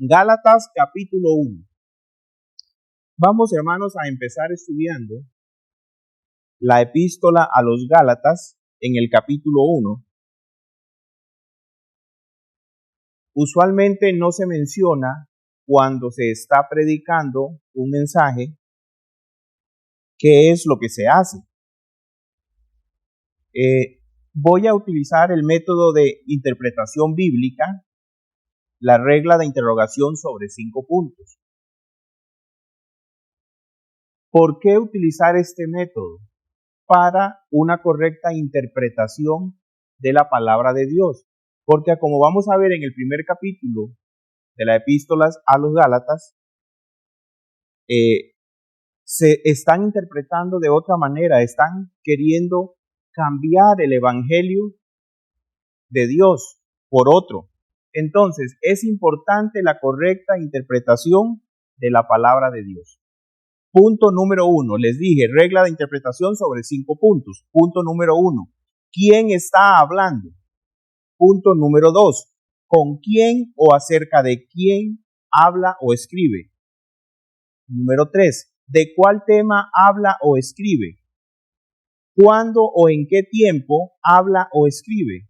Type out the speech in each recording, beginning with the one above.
Gálatas capítulo 1. Vamos, hermanos, a empezar estudiando la epístola a los Gálatas en el capítulo 1. Usualmente no se menciona cuando se está predicando un mensaje qué es lo que se hace. Voy a utilizar el método de interpretación bíblica, la regla de interrogación sobre 5 puntos. ¿Por qué utilizar este método? Para una correcta interpretación de la palabra de Dios. Porque como vamos a ver en el primer capítulo de las epístolas a los Gálatas, se están interpretando de otra manera, están queriendo cambiar el evangelio de Dios por otro. Entonces, es importante la correcta interpretación de la palabra de Dios. Punto número 1, les dije, regla de interpretación sobre 5 puntos. Punto número 1, ¿quién está hablando? Punto número 2, ¿con quién o acerca de quién habla o escribe? Número 3, ¿de cuál tema habla o escribe? ¿Cuándo o en qué tiempo habla o escribe?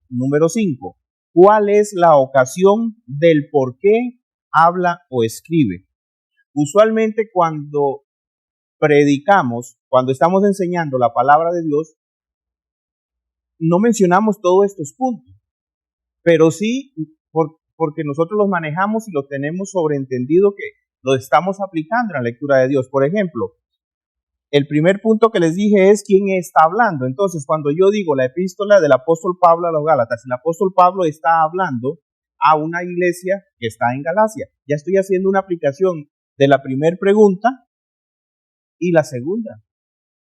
Número 5, ¿cuál es la ocasión del por qué habla o escribe? Usualmente cuando predicamos, cuando estamos enseñando la palabra de Dios, no mencionamos todos estos puntos, pero sí porque nosotros los manejamos y los tenemos sobreentendido que lo estamos aplicando en la lectura de Dios. Por ejemplo, el primer punto que les dije es quién está hablando. Entonces, cuando yo digo la epístola del apóstol Pablo a los Gálatas, el apóstol Pablo está hablando a una iglesia que está en Galacia. Ya estoy haciendo una aplicación de la primera pregunta y la segunda.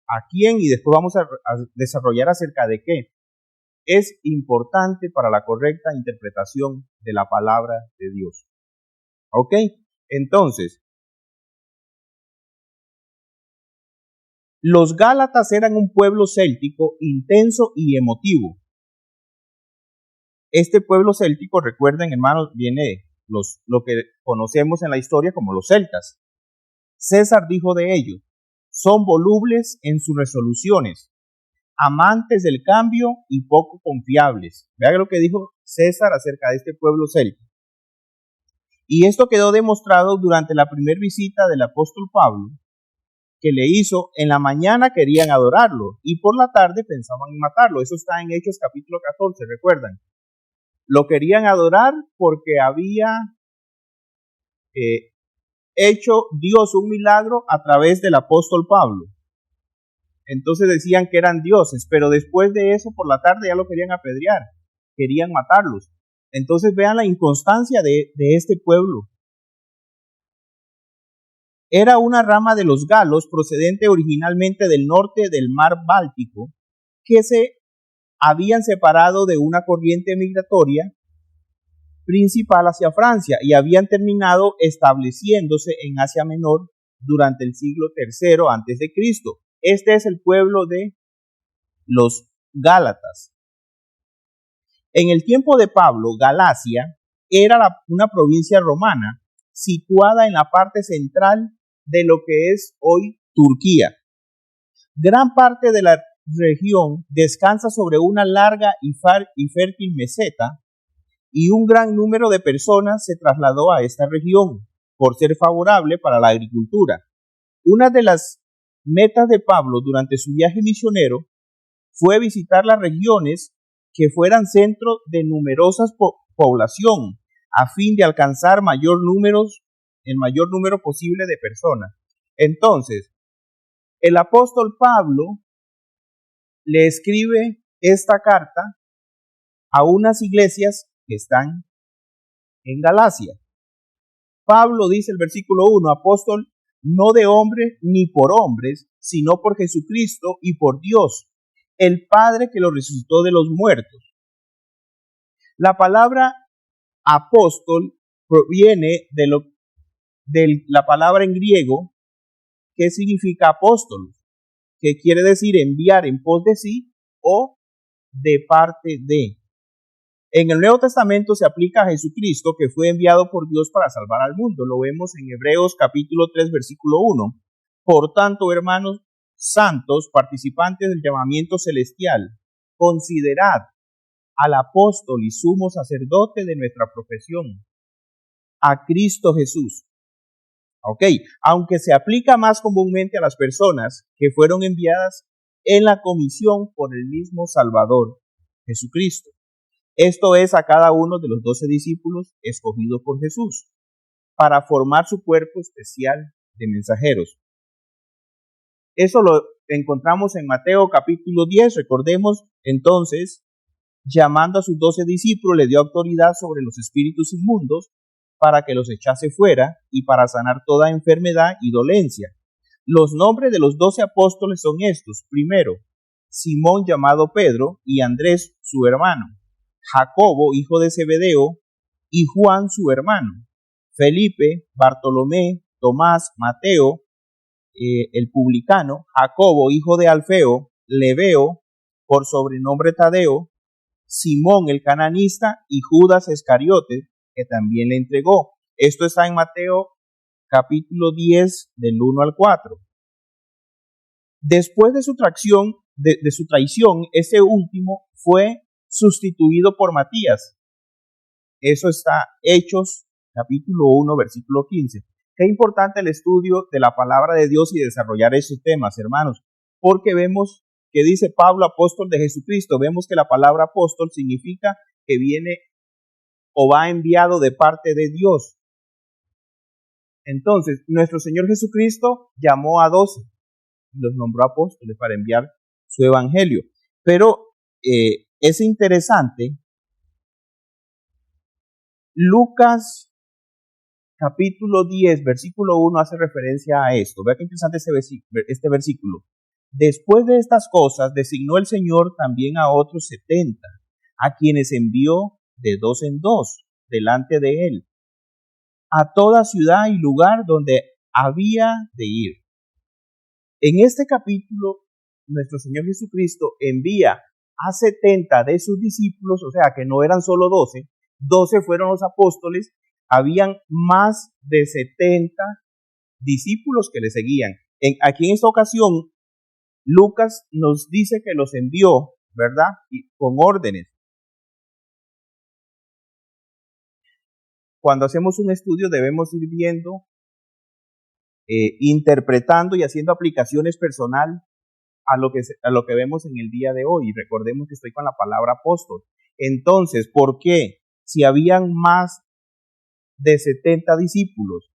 ¿A quién? Y después vamos a desarrollar acerca de qué. Es importante para la correcta interpretación de la palabra de Dios. ¿Ok? Entonces, los Gálatas eran un pueblo céltico intenso y emotivo. Este pueblo céltico, recuerden, hermanos, viene de lo que conocemos en la historia como los celtas. César dijo de ellos: son volubles en sus resoluciones, amantes del cambio y poco confiables. Vean lo que dijo César acerca de este pueblo céltico. Y esto quedó demostrado durante la primera visita del apóstol Pablo, que le hizo. En la mañana querían adorarlo y por la tarde pensaban en matarlo. Eso está en Hechos capítulo 14, recuerdan. Lo querían adorar porque había hecho Dios un milagro a través del apóstol Pablo. Entonces decían que eran dioses, pero después de eso por la tarde ya lo querían apedrear, querían matarlos. Entonces vean la inconstancia de este pueblo. Era una rama de los galos procedente originalmente del norte del mar Báltico, que se habían separado de una corriente migratoria principal hacia Francia y habían terminado estableciéndose en Asia Menor durante el siglo III a.C. Este es el pueblo de los Gálatas. En el tiempo de Pablo, Galacia era una provincia romana situada en la parte central de lo que es hoy Turquía. Gran parte de la región descansa sobre una larga y fértil meseta, y un gran número de personas se trasladó a esta región por ser favorable para la agricultura. Una de las metas de Pablo durante su viaje misionero fue visitar las regiones que fueran centro de numerosa población, a fin de alcanzar el mayor número posible de personas. Entonces, el apóstol Pablo le escribe esta carta a unas iglesias que están en Galacia. Pablo dice el versículo 1, apóstol no de hombre ni por hombres, sino por Jesucristo y por Dios, el Padre que lo resucitó de los muertos. La palabra apóstol proviene de la palabra en griego que significa apóstol, que quiere decir enviar en pos de sí o de parte de. En el Nuevo Testamento se aplica a Jesucristo, que fue enviado por Dios para salvar al mundo. Lo vemos en Hebreos capítulo 3, versículo 1. Por tanto, hermanos santos, participantes del llamamiento celestial, considerad al apóstol y sumo sacerdote de nuestra profesión, a Cristo Jesús. Ok, aunque se aplica más comúnmente a las personas que fueron enviadas en la comisión por el mismo Salvador, Jesucristo. Esto es a cada uno de los 12 discípulos escogidos por Jesús para formar su cuerpo especial de mensajeros. Eso lo encontramos en Mateo capítulo 10. Recordemos entonces, llamando a sus 12 discípulos, le dio autoridad sobre los espíritus inmundos para que los echase fuera y para sanar toda enfermedad y dolencia. Los nombres de los 12 apóstoles son estos. Primero, Simón llamado Pedro y Andrés su hermano, Jacobo hijo de Zebedeo y Juan su hermano, Felipe, Bartolomé, Tomás, Mateo, el publicano, Jacobo hijo de Alfeo, Lebeo, por sobrenombre Tadeo, Simón el cananista y Judas Iscariote, que también le entregó. Esto está en Mateo capítulo 10 del 1 al 4. Después de su traición, ese último fue sustituido por Matías. Eso está Hechos capítulo 1 versículo 15. Qué importante el estudio de la palabra de Dios y desarrollar esos temas, hermanos, porque vemos que dice Pablo, apóstol de Jesucristo. Vemos que la palabra apóstol significa que viene o va enviado de parte de Dios. Entonces, nuestro Señor Jesucristo llamó a 12 y los nombró apóstoles para enviar su evangelio. Pero es interesante, Lucas capítulo 10, versículo 1 hace referencia a esto. Vea qué interesante este versículo. Después de estas cosas, designó el Señor también a otros 70, a quienes envió de 2 en 2 delante de él, a toda ciudad y lugar donde había de ir. En este capítulo, nuestro Señor Jesucristo envía a 70 de sus discípulos, o sea que no eran solo 12, 12 fueron los apóstoles, habían más de 70 discípulos que le seguían. Aquí en esta ocasión, Lucas nos dice que los envió, ¿verdad? Y con órdenes. Cuando hacemos un estudio debemos ir viendo, interpretando y haciendo aplicaciones personal a lo que vemos en el día de hoy. Recordemos que estoy con la palabra apóstol. Entonces, ¿por qué? Si habían más de 70 discípulos,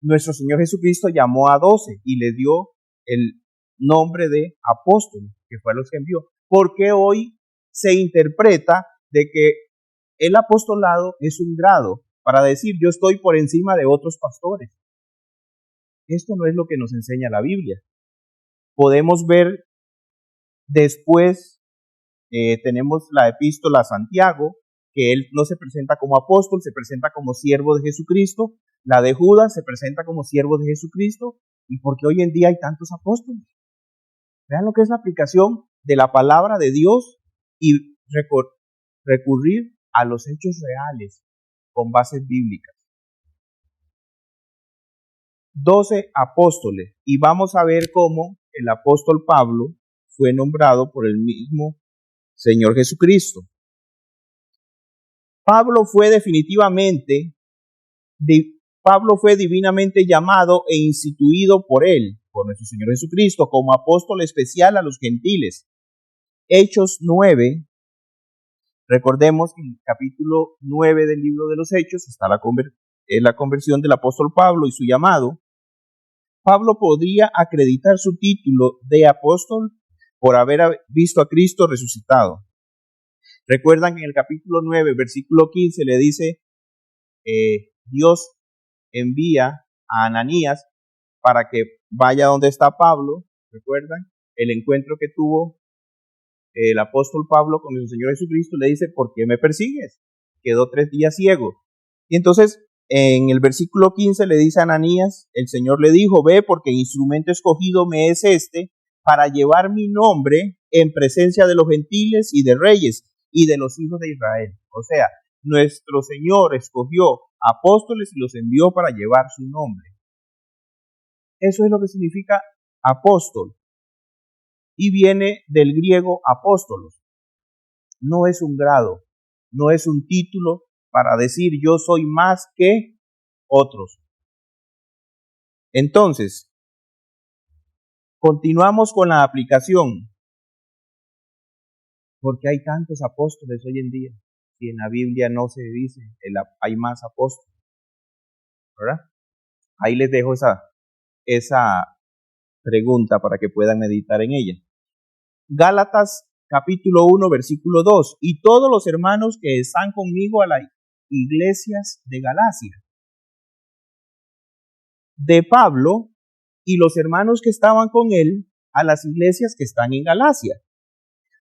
nuestro Señor Jesucristo llamó a 12 y le dio el nombre de apóstol, que fue a los que envió. ¿Por qué hoy se interpreta de que el apostolado es un grado para decir yo estoy por encima de otros pastores? Esto no es lo que nos enseña la Biblia. Podemos ver después, tenemos la epístola a Santiago, que él no se presenta como apóstol, se presenta como siervo de Jesucristo. La de Judas se presenta como siervo de Jesucristo. ¿Y por qué hoy en día hay tantos apóstoles? Vean lo que es la aplicación de la palabra de Dios y recurrir a los hechos reales con bases bíblicas. 12 apóstoles. Y vamos a ver cómo el apóstol Pablo fue nombrado por el mismo Señor Jesucristo. Pablo fue divinamente llamado e instituido por él, por nuestro Señor Jesucristo, como apóstol especial a los gentiles. Hechos 9, recordemos que en el capítulo 9 del libro de los Hechos está la conversión del apóstol Pablo y su llamado. Pablo podría acreditar su título de apóstol por haber visto a Cristo resucitado. Recuerdan que en el capítulo 9, versículo 15 le dice, Dios envía a Ananías para que vaya donde está Pablo. ¿Recuerdan? El encuentro que tuvo el apóstol Pablo con el Señor Jesucristo, le dice, ¿por qué me persigues? Quedó 3 días ciego. Y entonces, en el versículo 15 le dice a Ananías, el Señor le dijo, ve, porque instrumento escogido me es este, para llevar mi nombre en presencia de los gentiles y de reyes, y de los hijos de Israel. O sea, nuestro Señor escogió apóstoles y los envió para llevar su nombre. Eso es lo que significa apóstol. Y viene del griego apóstolos. No es un grado, no es un título para decir yo soy más que otros. Entonces, continuamos con la aplicación. Porque hay tantos apóstoles hoy en día. Si en la Biblia no se dice, hay más apóstoles. ¿Verdad? Ahí les dejo esa pregunta para que puedan meditar en ella. Gálatas capítulo 1, versículo 2. Y todos los hermanos que están conmigo a las iglesias de Galacia. De Pablo y los hermanos que estaban con él a las iglesias que están en Galacia.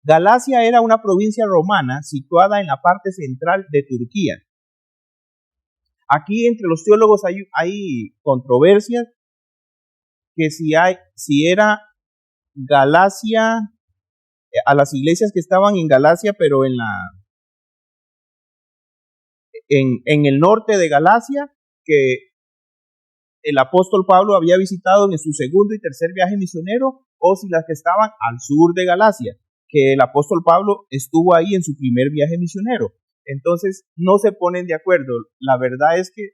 Galacia era una provincia romana situada en la parte central de Turquía. Aquí entre los teólogos hay controversias que si era Galacia, a las iglesias que estaban en Galacia, pero en el norte de Galacia, que el apóstol Pablo había visitado en su segundo y tercer viaje misionero, o si las que estaban al sur de Galacia, que el apóstol Pablo estuvo ahí en su primer viaje misionero. Entonces no se ponen de acuerdo. La verdad es que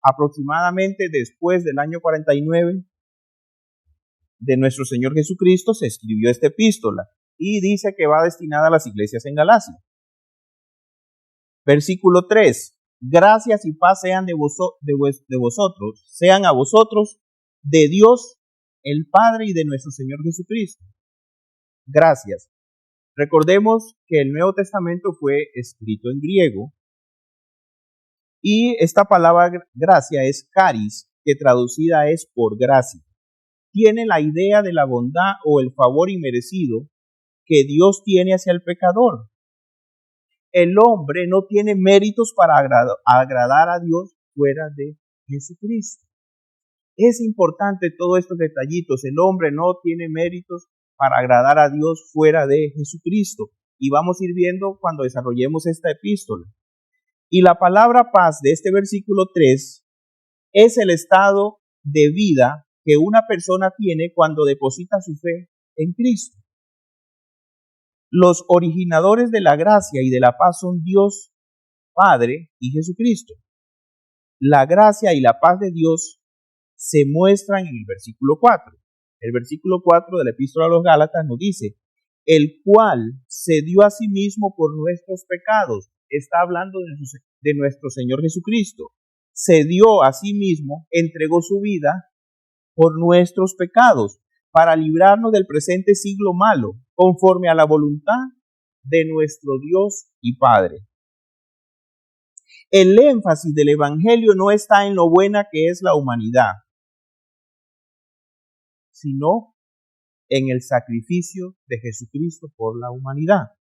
aproximadamente después del año 49 de nuestro Señor Jesucristo se escribió esta epístola y dice que va destinada a las iglesias en Galacia. Versículo 3. Gracias y paz sean de vosotros, sean a vosotros de Dios el Padre y de nuestro Señor Jesucristo. Gracias. Recordemos que el Nuevo Testamento fue escrito en griego y esta palabra gracia es charis, que traducida es por gracia. Tiene la idea de la bondad o el favor inmerecido que Dios tiene hacia el pecador. El hombre no tiene méritos para agradar a Dios fuera de Jesucristo. Es importante todos estos detallitos. El hombre no tiene méritos para agradar a Dios fuera de Jesucristo. Y vamos a ir viendo cuando desarrollemos esta epístola. Y la palabra paz de este versículo 3 es el estado de vida que una persona tiene cuando deposita su fe en Cristo. Los originadores de la gracia y de la paz son Dios Padre y Jesucristo. La gracia y la paz de Dios se muestran en el versículo 4. El versículo 4 de la epístola a los Gálatas nos dice, el cual se dio a sí mismo por nuestros pecados. Está hablando de nuestro Señor Jesucristo. Se dio a sí mismo, entregó su vida por nuestros pecados, para librarnos del presente siglo malo, conforme a la voluntad de nuestro Dios y Padre. El énfasis del Evangelio no está en lo buena que es la humanidad, sino en el sacrificio de Jesucristo por la humanidad.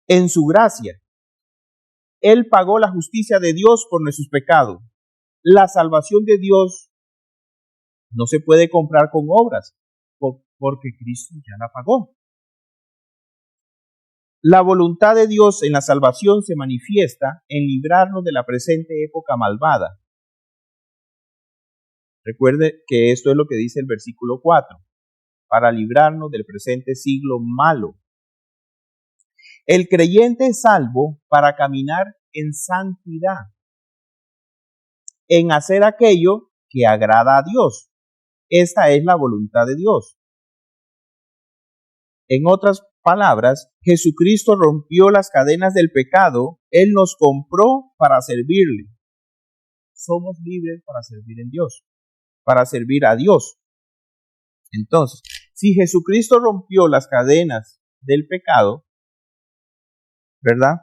En su gracia, Él pagó la justicia de Dios por nuestros pecados. La salvación de Dios no se puede comprar con obras, porque Cristo ya la pagó. La voluntad de Dios en la salvación se manifiesta en librarnos de la presente época malvada. Recuerde que esto es lo que dice el versículo 4, para librarnos del presente siglo malo. El creyente es salvo para caminar en santidad, en hacer aquello que agrada a Dios. Esta es la voluntad de Dios. En otras palabras, Jesucristo rompió las cadenas del pecado. Él nos compró para servirle. Somos libres para servir en Dios, para servir a Dios. Entonces, si Jesucristo rompió las cadenas del pecado, ¿verdad?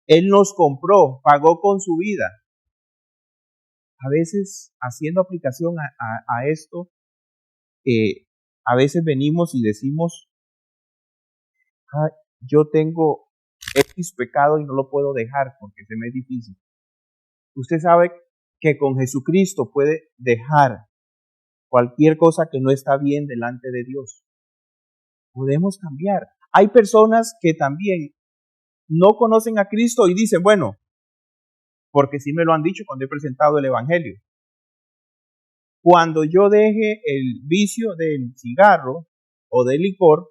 Él nos compró, pagó con su vida. A veces, haciendo aplicación a esto, a veces venimos y decimos, yo tengo X pecado y no lo puedo dejar porque se me es difícil. Usted sabe que con Jesucristo puede dejar cualquier cosa que no está bien delante de Dios. Podemos cambiar. Hay personas que también no conocen a Cristo y dicen, bueno, porque sí me lo han dicho cuando he presentado el Evangelio. Cuando yo deje el vicio del cigarro o del licor,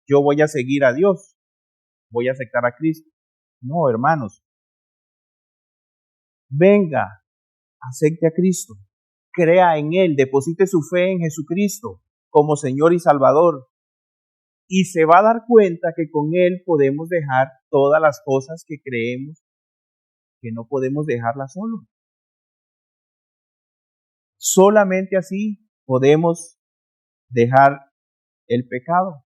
yo voy a seguir a Dios, voy a aceptar a Cristo. No, hermanos. Venga, acepte a Cristo, crea en Él, deposite su fe en Jesucristo como Señor y Salvador. Y se va a dar cuenta que con Él podemos dejar todas las cosas que creemos que no podemos dejarlas solos. Solamente así podemos dejar el pecado.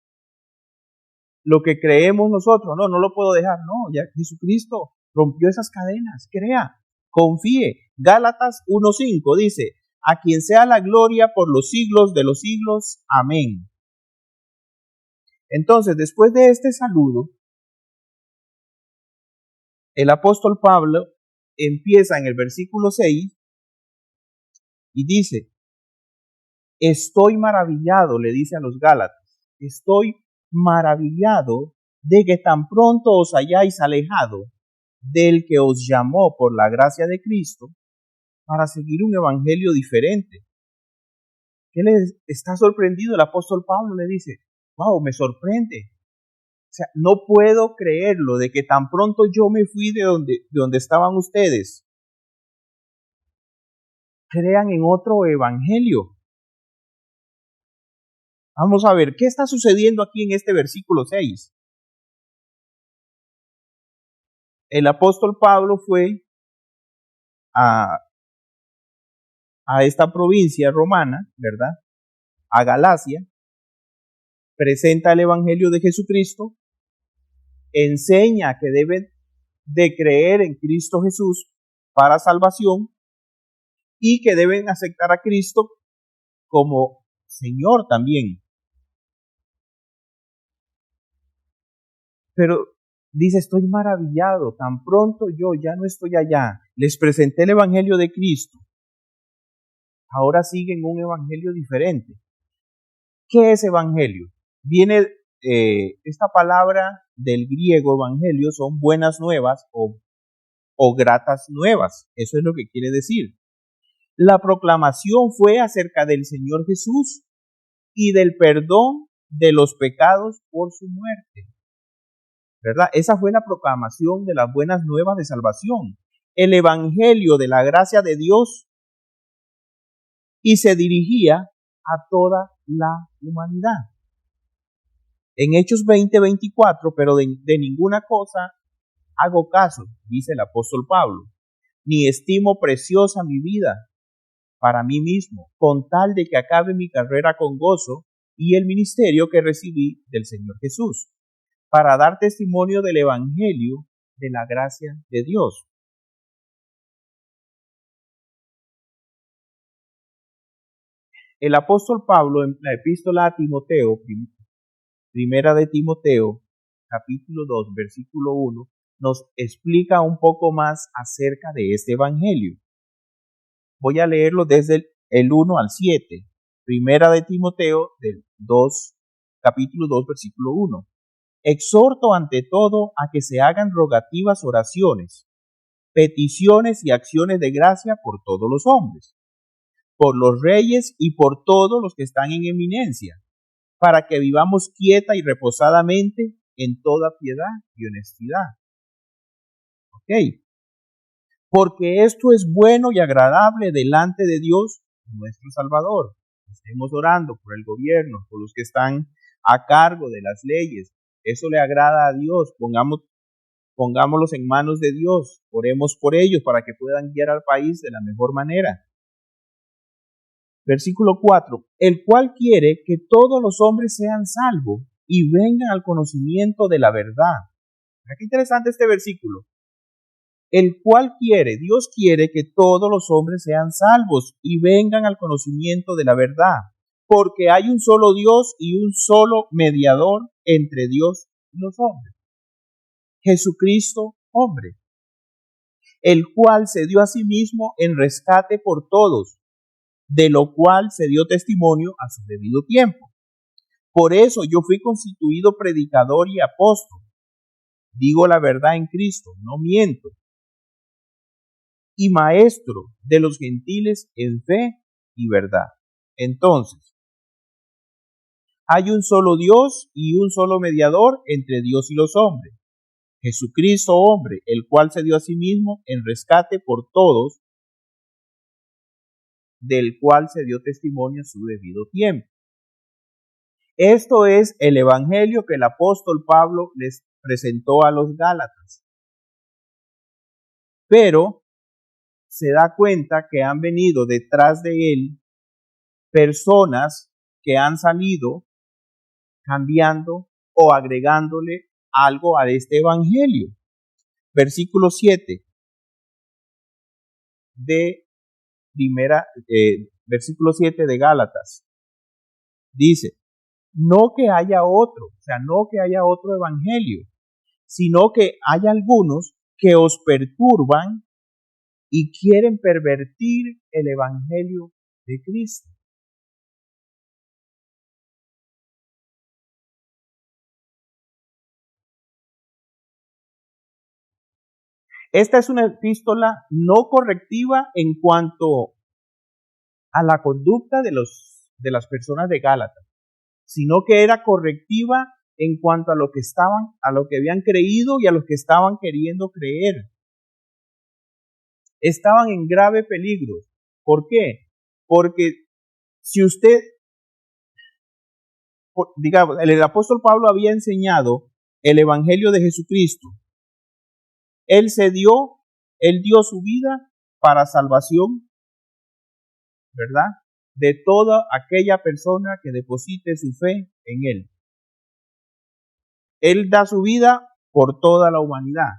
Lo que creemos nosotros, no lo puedo dejar. No, ya Jesucristo rompió esas cadenas. Crea, confíe. Gálatas 1:5 dice, a quien sea la gloria por los siglos de los siglos. Amén. Entonces, después de este saludo, el apóstol Pablo empieza en el versículo 6 y dice, estoy maravillado, le dice a los Gálatas, estoy maravillado de que tan pronto os hayáis alejado del que os llamó por la gracia de Cristo para seguir un evangelio diferente. ¿Qué le está sorprendido el apóstol Pablo? Le dice, wow, me sorprende. O sea, no puedo creerlo de que tan pronto yo me fui de donde estaban ustedes, crean en otro evangelio. Vamos a ver, ¿qué está sucediendo aquí en este versículo 6? El apóstol Pablo fue a esta provincia romana, ¿verdad? A Galacia, presenta el evangelio de Jesucristo, enseña que deben de creer en Cristo Jesús para salvación y que deben aceptar a Cristo como Señor también. Pero dice, estoy maravillado, tan pronto yo ya no estoy allá, les presenté el evangelio de Cristo, ahora siguen un evangelio diferente. ¿Qué es evangelio? Viene esta palabra del griego evangelio, son buenas nuevas o gratas nuevas, eso es lo que quiere decir. La proclamación fue acerca del Señor Jesús y del perdón de los pecados por su muerte. ¿Verdad? Esa fue la proclamación de las buenas nuevas de salvación. El evangelio de la gracia de Dios, y se dirigía a toda la humanidad. En Hechos 20:24, pero de ninguna cosa hago caso, dice el apóstol Pablo, ni estimo preciosa mi vida para mí mismo, con tal de que acabe mi carrera con gozo y el ministerio que recibí del Señor Jesús, para dar testimonio del evangelio de la gracia de Dios. El apóstol Pablo en la epístola a Timoteo, primera de Timoteo, capítulo 2, versículo 1, nos explica un poco más acerca de este evangelio. Voy a leerlo desde el 1 al 7. Primera de Timoteo, del 2, capítulo 2, versículo 1. Exhorto ante todo a que se hagan rogativas oraciones, peticiones y acciones de gracia por todos los hombres, por los reyes y por todos los que están en eminencia, para que vivamos quieta y reposadamente en toda piedad y honestidad. ¿Ok? Porque esto es bueno y agradable delante de Dios, nuestro Salvador. Estemos orando por el gobierno, por los que están a cargo de las leyes. Eso le agrada a Dios. Pongámoslos en manos de Dios. Oremos por ellos para que puedan guiar al país de la mejor manera. Versículo 4. El cual quiere que todos los hombres sean salvos y vengan al conocimiento de la verdad. Qué interesante este versículo. El cual quiere, Dios quiere que todos los hombres sean salvos y vengan al conocimiento de la verdad, porque hay un solo Dios y un solo mediador entre Dios y los hombres, Jesucristo, hombre, el cual se dio a sí mismo en rescate por todos, de lo cual se dio testimonio a su debido tiempo. Por eso yo fui constituido predicador y apóstol. digo la verdad en Cristo, no miento, y maestro de los gentiles en fe y verdad. Entonces, hay un solo Dios y un solo mediador entre Dios y los hombres, Jesucristo hombre, el cual se dio a sí mismo en rescate por todos, del cual se dio testimonio en su debido tiempo. Esto es el evangelio que el apóstol Pablo les presentó a los Gálatas. Pero se da cuenta que han venido detrás de él personas que han salido cambiando o agregándole algo a este evangelio. Versículo 7 de versículo 7 de Gálatas. Dice, no que haya otro, o sea, no que haya otro evangelio, sino que hay algunos que os perturban y quieren pervertir el evangelio de Cristo. Esta es una epístola no correctiva en cuanto a la conducta de las personas de Gálatas, sino que era correctiva en cuanto a lo que habían creído y a lo que estaban queriendo creer. Estaban en grave peligro. ¿Por qué? Porque si usted, digamos, el apóstol Pablo había enseñado el evangelio de Jesucristo. Él dio su vida para salvación, ¿verdad? De toda aquella persona que deposite su fe en él. Él da su vida por toda la humanidad,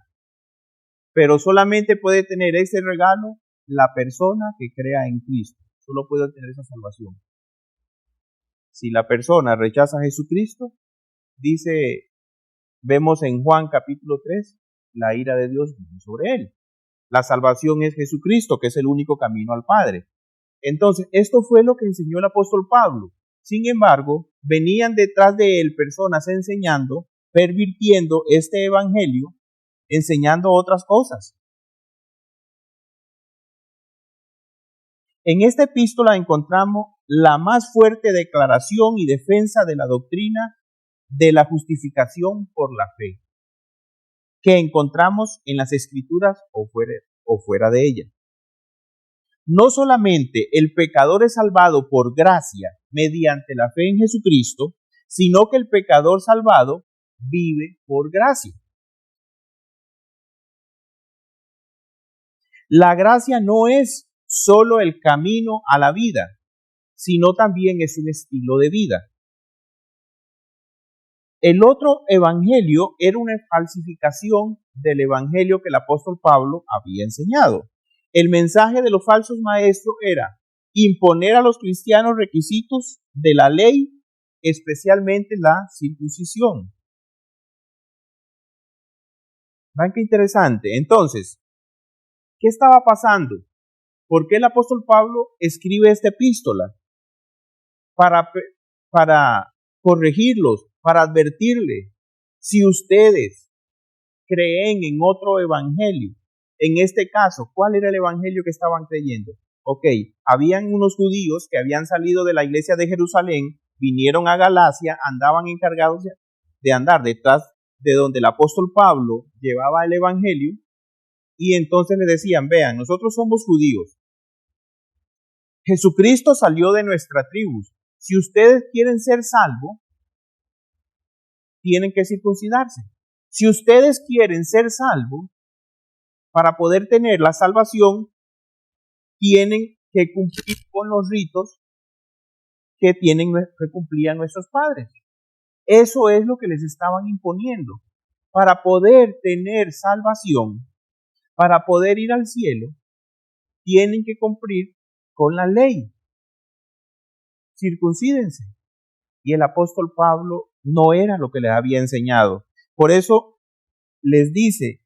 pero solamente puede tener ese regalo la persona que crea en Cristo. Solo puede tener esa salvación. Si la persona rechaza a Jesucristo, vemos en Juan capítulo 3, la ira de Dios viene sobre él. La salvación es Jesucristo, que es el único camino al Padre. Entonces, esto fue lo que enseñó el apóstol Pablo. Sin embargo, venían detrás de él personas enseñando, pervirtiendo este evangelio, enseñando otras cosas. En esta epístola encontramos la más fuerte declaración y defensa de la doctrina de la justificación por la fe, que encontramos en las Escrituras o fuera de ellas. No solamente el pecador es salvado por gracia mediante la fe en Jesucristo, sino que el pecador salvado vive por gracia. La gracia no es solo el camino a la vida, sino también es un estilo de vida. El otro evangelio era una falsificación del evangelio que el apóstol Pablo había enseñado. El mensaje de los falsos maestros era imponer a los cristianos requisitos de la ley, especialmente la circuncisión. ¿Ven qué interesante? Entonces, ¿qué estaba pasando? ¿Por qué el apóstol Pablo escribe esta epístola? Para corregirlos, para advertirle, si ustedes creen en otro evangelio, en este caso, ¿cuál era el evangelio que estaban creyendo? Ok, habían unos judíos que habían salido de la iglesia de Jerusalén, vinieron a Galacia, andaban encargados de andar detrás de donde el apóstol Pablo llevaba el evangelio, y entonces le decían, vean, nosotros somos judíos, Jesucristo salió de nuestra tribu, si ustedes quieren ser salvos, tienen que circuncidarse. Si ustedes quieren ser salvos, para poder tener la salvación, tienen que cumplir con los ritos que cumplían nuestros padres. Eso es lo que les estaban imponiendo. Para poder tener salvación, para poder ir al cielo, tienen que cumplir con la ley. Circuncídense. Y el apóstol Pablo no era lo que les había enseñado. Por eso les dice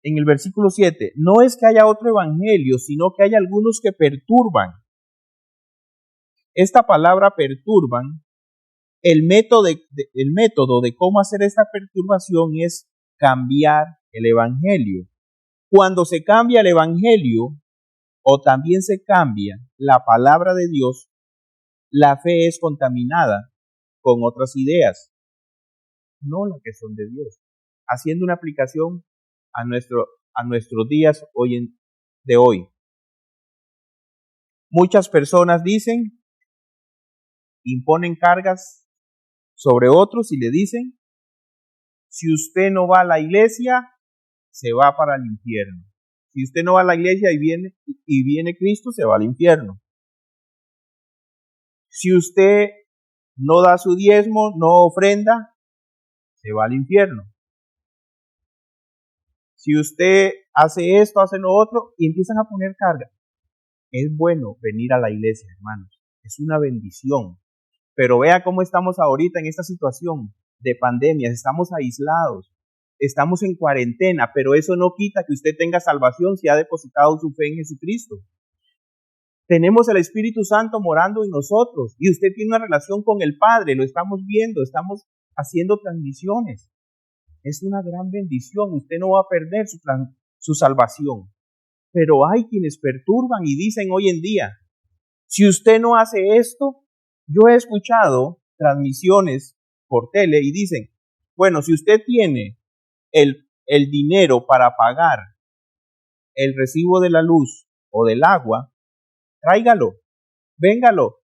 en el versículo 7, no es que haya otro evangelio, sino que hay algunos que perturban. Esta palabra perturban El método de cómo hacer esta perturbación es cambiar el evangelio. Cuando se cambia el evangelio, o también se cambia la palabra de Dios, la fe es contaminada con otras ideas, no las que son de Dios. Haciendo una aplicación a nuestros días de hoy. Muchas personas dicen, imponen cargas sobre otros y le dicen, si usted no va a la iglesia, se va para el infierno. Si usted no va a la iglesia y viene Cristo, se va al infierno. Si usted no da su diezmo, no ofrenda, se va al infierno. Si usted hace esto, hace lo otro, y empiezan a poner carga. Es bueno venir a la iglesia, hermanos. Es una bendición. Pero vea cómo estamos ahorita en esta situación de pandemia. Estamos aislados. Estamos en cuarentena, pero eso no quita que usted tenga salvación si ha depositado su fe en Jesucristo. Tenemos el Espíritu Santo morando en nosotros y usted tiene una relación con el Padre, lo estamos viendo, estamos haciendo transmisiones. Es una gran bendición, usted no va a perder su salvación. Pero hay quienes perturban y dicen hoy en día, si usted no hace esto, yo he escuchado transmisiones por tele y dicen, bueno, si usted tiene el dinero para pagar el recibo de la luz o del agua, tráigalo, véngalo,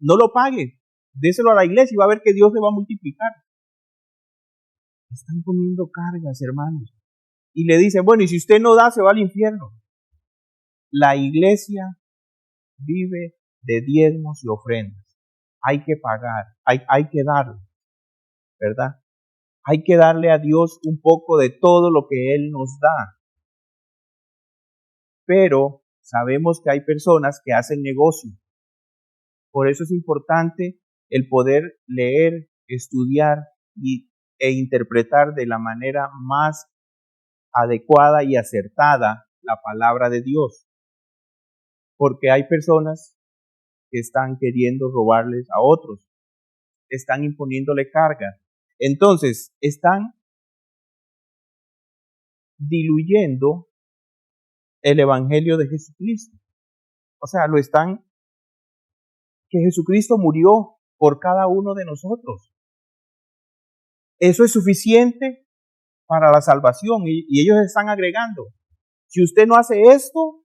no lo pague, déselo a la iglesia y va a ver que Dios le va a multiplicar. Están poniendo cargas, hermanos. Y le dicen, bueno, y si usted no da, se va al infierno. La iglesia vive de diezmos y ofrendas. Hay que pagar, hay que darlo, ¿verdad? Hay que darle a Dios un poco de todo lo que Él nos da. Pero sabemos que hay personas que hacen negocio. Por eso es importante el poder leer, estudiar e interpretar de la manera más adecuada y acertada la palabra de Dios. Porque hay personas que están queriendo robarles a otros, están imponiéndole carga. Entonces, están diluyendo el evangelio de Jesucristo. O sea, que Jesucristo murió por cada uno de nosotros. Eso es suficiente para la salvación y ellos están agregando, si usted no hace esto,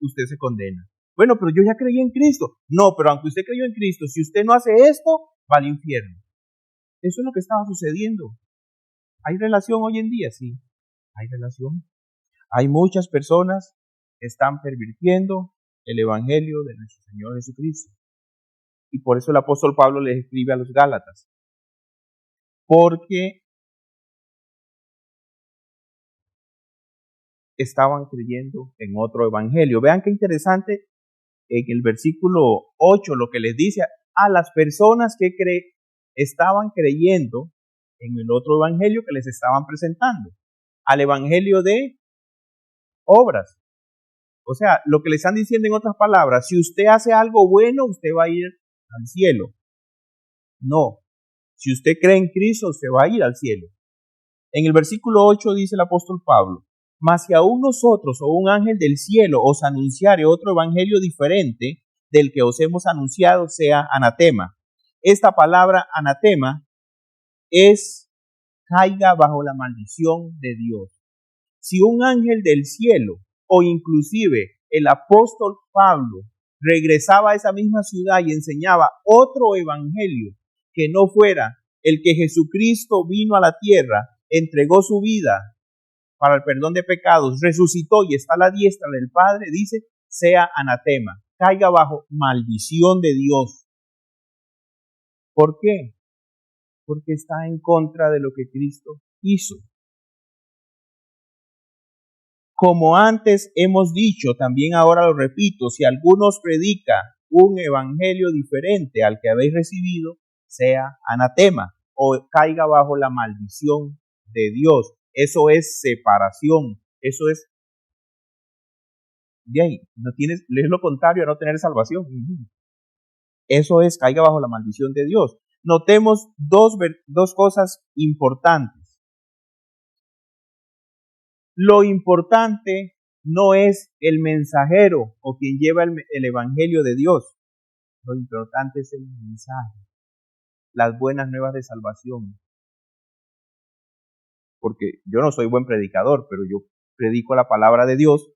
usted se condena. Bueno, pero yo ya creí en Cristo. No, pero aunque usted creyó en Cristo, si usted no hace esto, va al infierno. Eso es lo que estaba sucediendo. ¿Hay relación hoy en día? Sí, hay relación. Hay muchas personas que están pervirtiendo el evangelio de nuestro Señor Jesucristo. Y por eso el apóstol Pablo les escribe a los Gálatas. Porque estaban creyendo en otro evangelio. Vean qué interesante en el versículo 8 lo que les dice a las personas que estaban creyendo en el otro evangelio que les estaban presentando, al evangelio de obras. O sea, lo que le están diciendo en otras palabras, si usted hace algo bueno, usted va a ir al cielo. No, si usted cree en Cristo, usted va a ir al cielo. En el versículo 8 dice el apóstol Pablo, mas si aún nosotros o un ángel del cielo os anunciare otro evangelio diferente del que os hemos anunciado, sea anatema. Esta palabra anatema es caiga bajo la maldición de Dios. Si un ángel del cielo o inclusive el apóstol Pablo regresaba a esa misma ciudad y enseñaba otro evangelio que no fuera el que Jesucristo vino a la tierra, entregó su vida para el perdón de pecados, resucitó y está a la diestra del Padre, dice, sea anatema, caiga bajo maldición de Dios. ¿Por qué? Porque está en contra de lo que Cristo hizo. Como antes hemos dicho, también ahora lo repito, si alguno os predica un evangelio diferente al que habéis recibido, sea anatema o caiga bajo la maldición de Dios. Eso es separación. Eso es, de ahí, no tienes, es lo contrario a no tener salvación. Eso es, caiga bajo la maldición de Dios. Notemos dos cosas importantes. Lo importante no es el mensajero o quien lleva el evangelio de Dios. Lo importante es el mensaje, las buenas nuevas de salvación. Porque yo no soy buen predicador, pero yo predico la palabra de Dios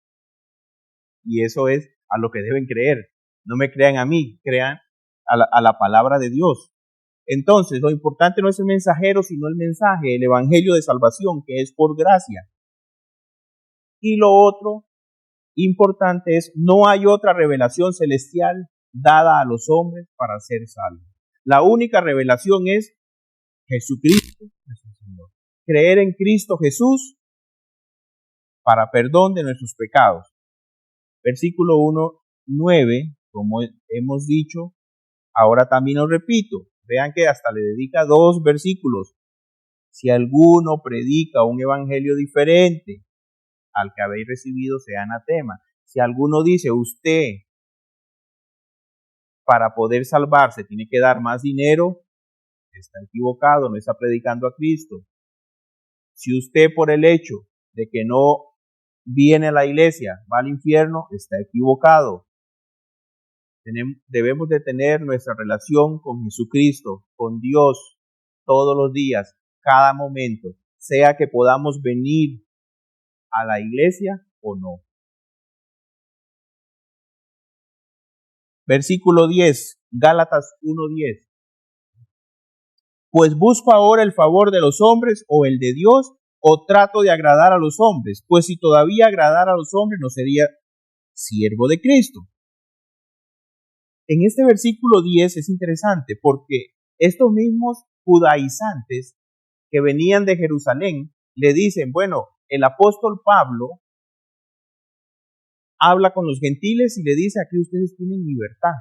y eso es a lo que deben creer. No me crean a mí, crean a la palabra de Dios. Entonces, lo importante no es el mensajero, sino el mensaje, el evangelio de salvación, que es por gracia. Y lo otro importante es, no hay otra revelación celestial dada a los hombres para ser salvos. La única revelación es Jesucristo, nuestro Señor. Creer en Cristo Jesús para perdón de nuestros pecados. Versículo 1:9, como hemos dicho, ahora también lo repito. Vean que hasta le dedica 2 versículos. Si alguno predica un evangelio diferente al que habéis recibido, sea anatema. Si alguno dice, usted para poder salvarse tiene que dar más dinero, está equivocado, no está predicando a Cristo. Si usted por el hecho de que no viene a la iglesia va al infierno, está equivocado. Debemos de tener nuestra relación con Jesucristo, con Dios, todos los días, cada momento, sea que podamos venir a la iglesia o no. Versículo 10, Gálatas 1:10. Pues busco ahora el favor de los hombres o el de Dios, o trato de agradar a los hombres, pues si todavía agradara a los hombres no sería siervo de Cristo. En este versículo 10 es interesante porque estos mismos judaizantes que venían de Jerusalén le dicen, bueno, el apóstol Pablo habla con los gentiles y le dice, aquí ustedes tienen libertad,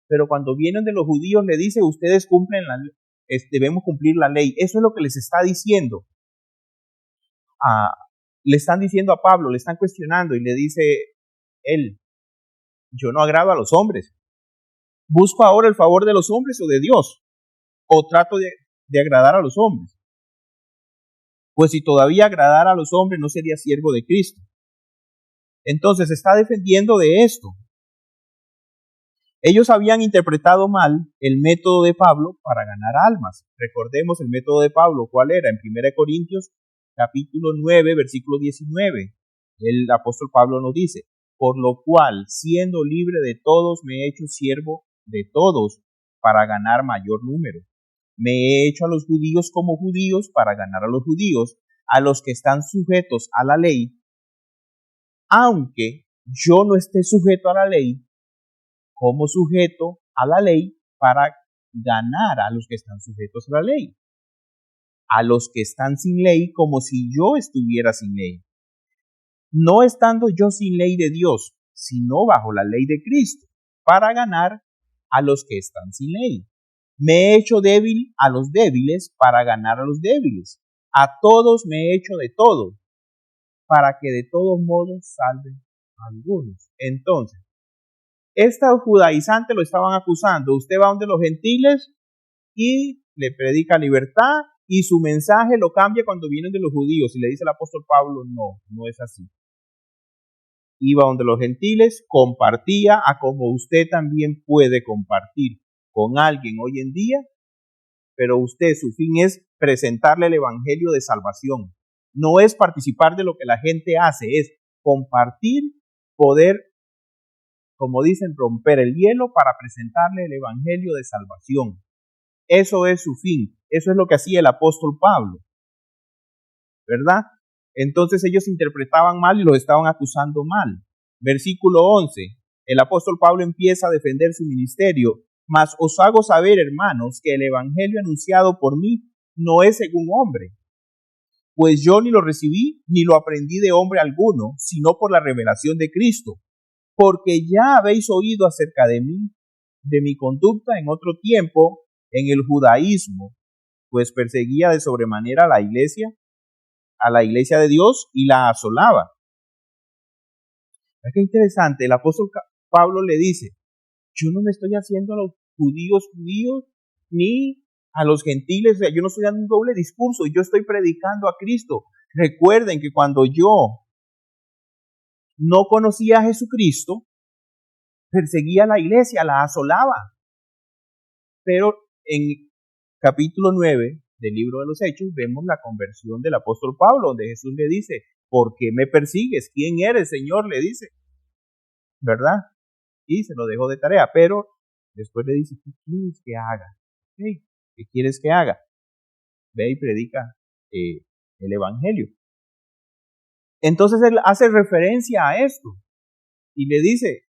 pero cuando vienen de los judíos le dice, ustedes cumplen debemos cumplir la ley. Eso es lo que les está diciendo. Le están diciendo a Pablo, le están cuestionando y le dice él, yo no agrado a los hombres. ¿Busco ahora el favor de los hombres o de Dios? ¿O trato de agradar a los hombres? Pues si todavía agradara a los hombres no sería siervo de Cristo. Entonces está defendiendo de esto. Ellos habían interpretado mal el método de Pablo para ganar almas. Recordemos el método de Pablo, ¿cuál era? En 1 Corintios capítulo 9, versículo 19. El apóstol Pablo nos dice, por lo cual, siendo libre de todos, me he hecho siervo de todos para ganar mayor número. Me he hecho a los judíos como judíos para ganar a los judíos, a los que están sujetos a la ley, aunque yo no esté sujeto a la ley, como sujeto a la ley para ganar a los que están sujetos a la ley, a los que están sin ley como si yo estuviera sin ley, no estando yo sin ley de Dios, sino bajo la ley de Cristo, para ganar a los que están sin ley. Me he hecho débil a los débiles para ganar a los débiles. A todos me he hecho de todo, para que de todos modos salven a algunos. Entonces, estos judaizantes lo estaban acusando. Usted va donde los gentiles y le predica libertad y su mensaje lo cambia cuando vienen de los judíos. Y le dice el apóstol Pablo, no es así. Iba donde los gentiles, compartía a como usted también puede compartir con alguien hoy en día, pero usted, su fin es presentarle el evangelio de salvación. No es participar de lo que la gente hace, es compartir, poder, como dicen, romper el hielo para presentarle el evangelio de salvación. Eso es su fin. Eso es lo que hacía el apóstol Pablo, ¿verdad? Entonces ellos interpretaban mal y los estaban acusando mal. Versículo 11. El apóstol Pablo empieza a defender su ministerio. Mas os hago saber, hermanos, que el evangelio anunciado por mí no es según hombre. Pues yo ni lo recibí ni lo aprendí de hombre alguno, sino por la revelación de Cristo. Porque ya habéis oído acerca de mí, de mi conducta en otro tiempo en el judaísmo, pues perseguía de sobremanera a la iglesia de Dios y la asolaba. Es que interesante, el apóstol Pablo le dice, yo no me estoy haciendo judíos, ni a los gentiles. O sea, yo no estoy dando un doble discurso, yo estoy predicando a Cristo. Recuerden que cuando yo no conocía a Jesucristo, perseguía a la iglesia, la asolaba. Pero en capítulo 9 del libro de los Hechos vemos la conversión del apóstol Pablo, donde Jesús le dice, ¿por qué me persigues? ¿Quién eres, Señor? Le dice, ¿verdad? Y se lo dejó de tarea, pero después le dice, ¿qué quieres que haga? ¿Qué quieres que haga? Ve y predica el evangelio. Entonces él hace referencia a esto y le dice,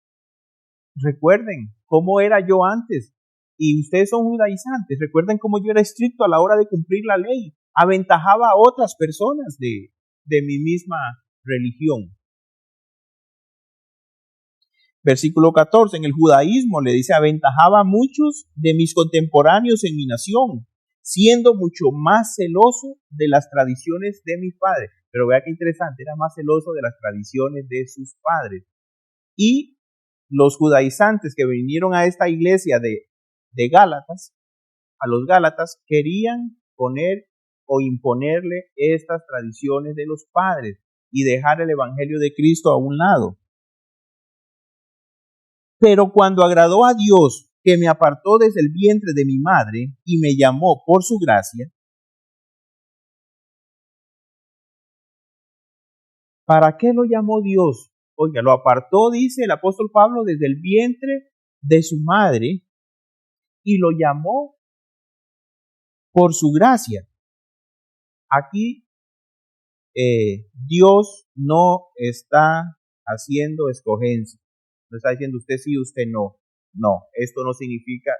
recuerden cómo era yo antes y ustedes son judaizantes, recuerden cómo yo era estricto a la hora de cumplir la ley, aventajaba a otras personas de mi misma religión. Versículo 14, en el judaísmo le dice, aventajaba a muchos de mis contemporáneos en mi nación, siendo mucho más celoso de las tradiciones de mis padres. Pero vea qué interesante, era más celoso de las tradiciones de sus padres. Y los judaizantes que vinieron a esta iglesia de Gálatas, a los Gálatas, querían poner o imponerle estas tradiciones de los padres y dejar el evangelio de Cristo a un lado. Pero cuando agradó a Dios, que me apartó desde el vientre de mi madre y me llamó por su gracia, ¿para qué lo llamó Dios? Oiga, lo apartó, dice el apóstol Pablo, desde el vientre de su madre y lo llamó por su gracia. Aquí Dios no está haciendo escogencia. No está diciendo usted sí, usted no. No, esto no significa,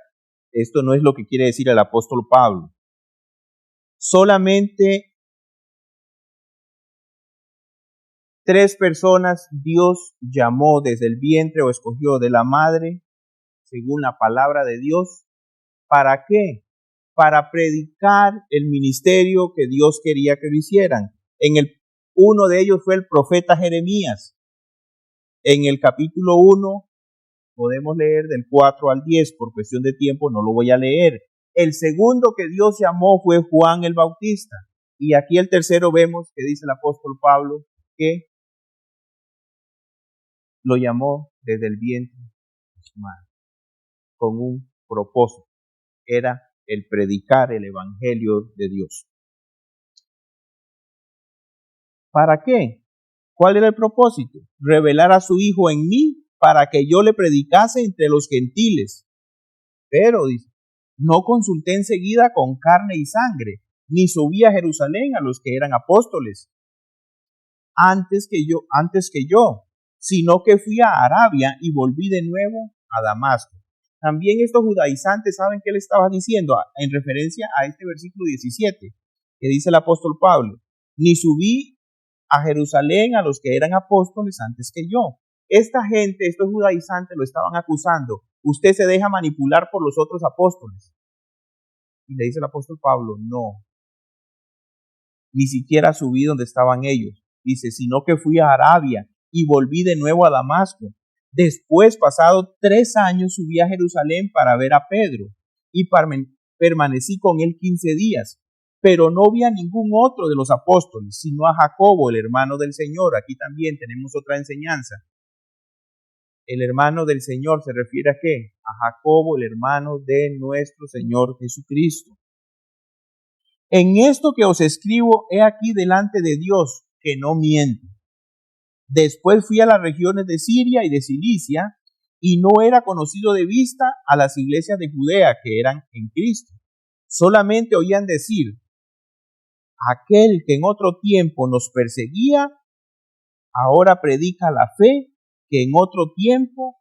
esto no es lo que quiere decir el apóstol Pablo. Solamente 3 personas Dios llamó desde el vientre o escogió de la madre, según la palabra de Dios. ¿Para qué? Para predicar el ministerio que Dios quería que lo hicieran. Uno de ellos fue el profeta Jeremías. En el capítulo 1 podemos leer del 4 al 10, por cuestión de tiempo no lo voy a leer. El segundo que Dios llamó fue Juan el Bautista. Y aquí el tercero vemos que dice el apóstol Pablo que lo llamó desde el vientre de su madre, con un propósito. Era el predicar el evangelio de Dios. ¿Para qué? ¿Cuál era el propósito? Revelar a su Hijo en mí para que yo le predicase entre los gentiles. Pero, dice, no consulté enseguida con carne y sangre, ni subí a Jerusalén a los que eran apóstoles antes que yo, sino que fui a Arabia y volví de nuevo a Damasco. También estos judaizantes saben qué le estaba diciendo en referencia a este versículo 17, que dice el apóstol Pablo, ni subí a Jerusalén a los que eran apóstoles antes que yo. Esta gente, estos judaizantes lo estaban acusando. Usted se deja manipular por los otros apóstoles. Y le dice el apóstol Pablo, no, ni siquiera subí donde estaban ellos. Dice, sino que fui a Arabia y volví de nuevo a Damasco. Después, pasado 3 años, subí a Jerusalén para ver a Pedro y permanecí con él 15 días. Pero no vi a ningún otro de los apóstoles, sino a Jacobo, el hermano del Señor. Aquí también tenemos otra enseñanza. El hermano del Señor se refiere a ¿qué? A Jacobo, el hermano de nuestro Señor Jesucristo. En esto que os escribo, he aquí delante de Dios, que no miente. Después fui a las regiones de Siria y de Cilicia, y no era conocido de vista a las iglesias de Judea que eran en Cristo. Solamente oían decir, aquel que en otro tiempo nos perseguía, ahora predica la fe que en otro tiempo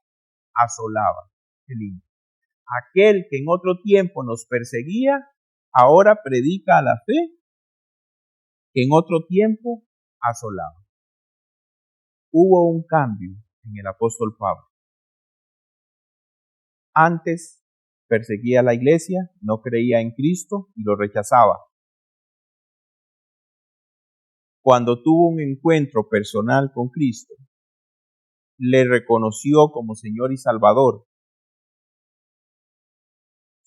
asolaba. Qué lindo. Aquel que en otro tiempo nos perseguía, ahora predica la fe que en otro tiempo asolaba. Hubo un cambio en el apóstol Pablo. Antes perseguía a la iglesia, no creía en Cristo y lo rechazaba. Cuando tuvo un encuentro personal con Cristo, le reconoció como Señor y Salvador.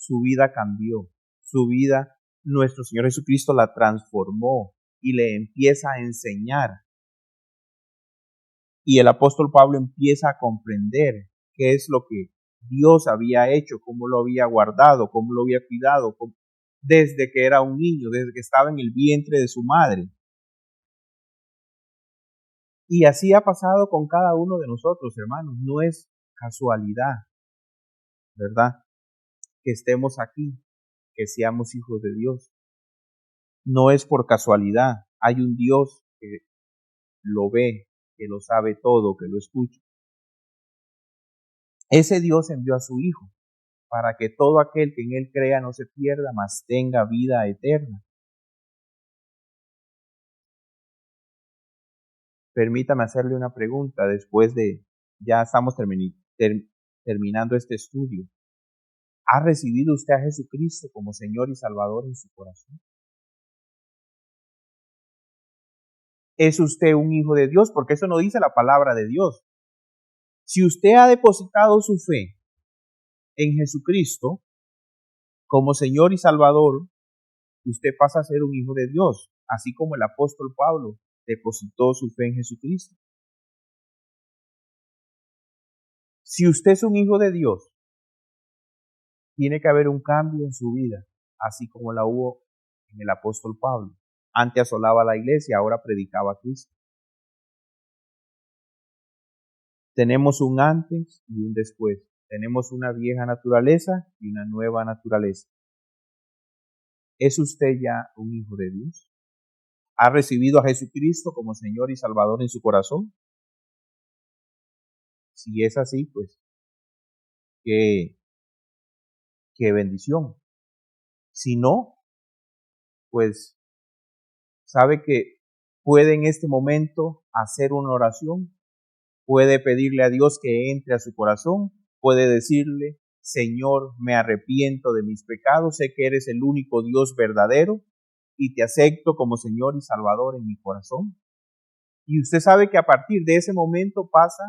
su vida cambió, su vida, nuestro Señor Jesucristo la transformó y le empieza a enseñar. Y el apóstol Pablo empieza a comprender qué es lo que Dios había hecho, cómo lo había guardado, cómo lo había cuidado, desde que era un niño, desde que estaba en el vientre de su madre. Y así ha pasado con cada uno de nosotros, hermanos. No es casualidad, ¿verdad? Que estemos aquí, que seamos hijos de Dios. No es por casualidad. Hay un Dios que lo ve, que lo sabe todo, que lo escucha. Ese Dios envió a su Hijo para que todo aquel que en Él crea no se pierda, mas tenga vida eterna. Permítame hacerle una pregunta después de, ya estamos terminando este estudio. ¿Ha recibido usted a Jesucristo como Señor y Salvador en su corazón? ¿Es usted un hijo de Dios? Porque eso no dice la palabra de Dios. Si usted ha depositado su fe en Jesucristo como Señor y Salvador, usted pasa a ser un hijo de Dios, así como el apóstol Pablo depositó su fe en Jesucristo. Si usted es un hijo de Dios, tiene que haber un cambio en su vida, así como la hubo en el apóstol Pablo. Antes asolaba la iglesia, ahora predicaba a Cristo. Tenemos un antes y un después. Tenemos una vieja naturaleza y una nueva naturaleza. ¿Es usted ya un hijo de Dios? ¿Ha recibido a Jesucristo como Señor y Salvador en su corazón? Si es así, pues, qué bendición. Si no, pues, sabe que puede en este momento hacer una oración, puede pedirle a Dios que entre a su corazón, puede decirle: Señor, me arrepiento de mis pecados, sé que eres el único Dios verdadero y te acepto como Señor y Salvador en mi corazón. Y usted sabe que a partir de ese momento pasa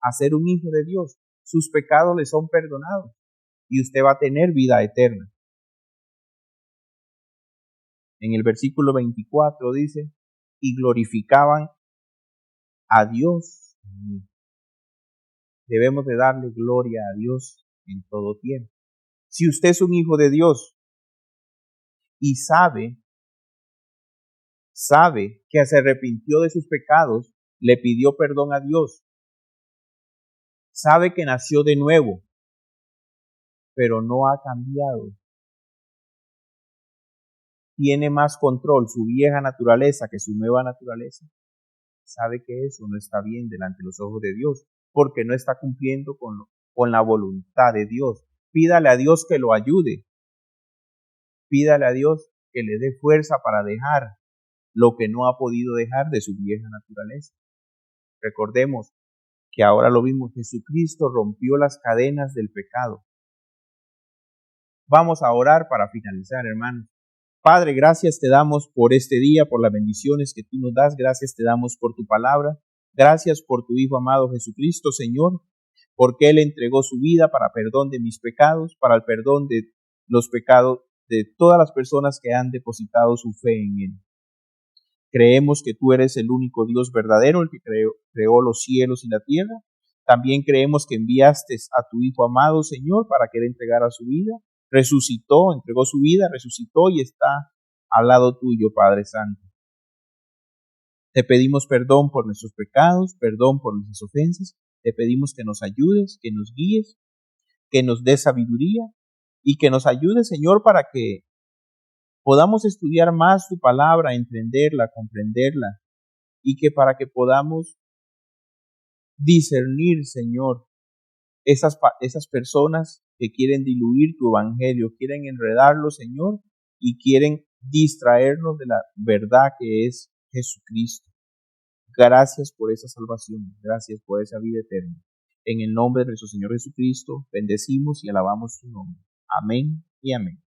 a ser un hijo de Dios. Sus pecados le son perdonados y usted va a tener vida eterna. En el versículo 24 dice: y glorificaban a Dios. Debemos de darle gloria a Dios en todo tiempo. Si usted es un hijo de Dios y sabe que se arrepintió de sus pecados, le pidió perdón a Dios, sabe que nació de nuevo, pero no ha cambiado, tiene más control su vieja naturaleza que su nueva naturaleza, sabe que eso no está bien delante de los ojos de Dios, porque no está cumpliendo con la voluntad de Dios. Pídale a Dios que lo ayude, pídale a Dios que le dé fuerza para dejar lo que no ha podido dejar de su vieja naturaleza. Recordemos que ahora lo vimos, Jesucristo rompió las cadenas del pecado. Vamos a orar para finalizar, hermanos. Padre, gracias te damos por este día, por las bendiciones que tú nos das. Gracias te damos por tu palabra. Gracias por tu Hijo amado Jesucristo, Señor, porque Él entregó su vida para perdón de mis pecados, para el perdón de los pecados de todas las personas que han depositado su fe en Él. Creemos que tú eres el único Dios verdadero, el que creó los cielos y la tierra. También creemos que enviaste a tu Hijo amado, Señor, para que Él entregara su vida. Resucitó, entregó su vida, resucitó y está al lado tuyo, Padre Santo. Te pedimos perdón por nuestros pecados, perdón por nuestras ofensas. Te pedimos que nos ayudes, que nos guíes, que nos des sabiduría y que nos ayudes, Señor, para que podamos estudiar más tu palabra, entenderla, comprenderla, y que para que podamos discernir, Señor, esas personas que quieren diluir tu evangelio, quieren enredarlo, Señor, y quieren distraernos de la verdad que es Jesucristo. Gracias por esa salvación, gracias por esa vida eterna. En el nombre de nuestro Señor Jesucristo, bendecimos y alabamos su nombre. Amén y amén.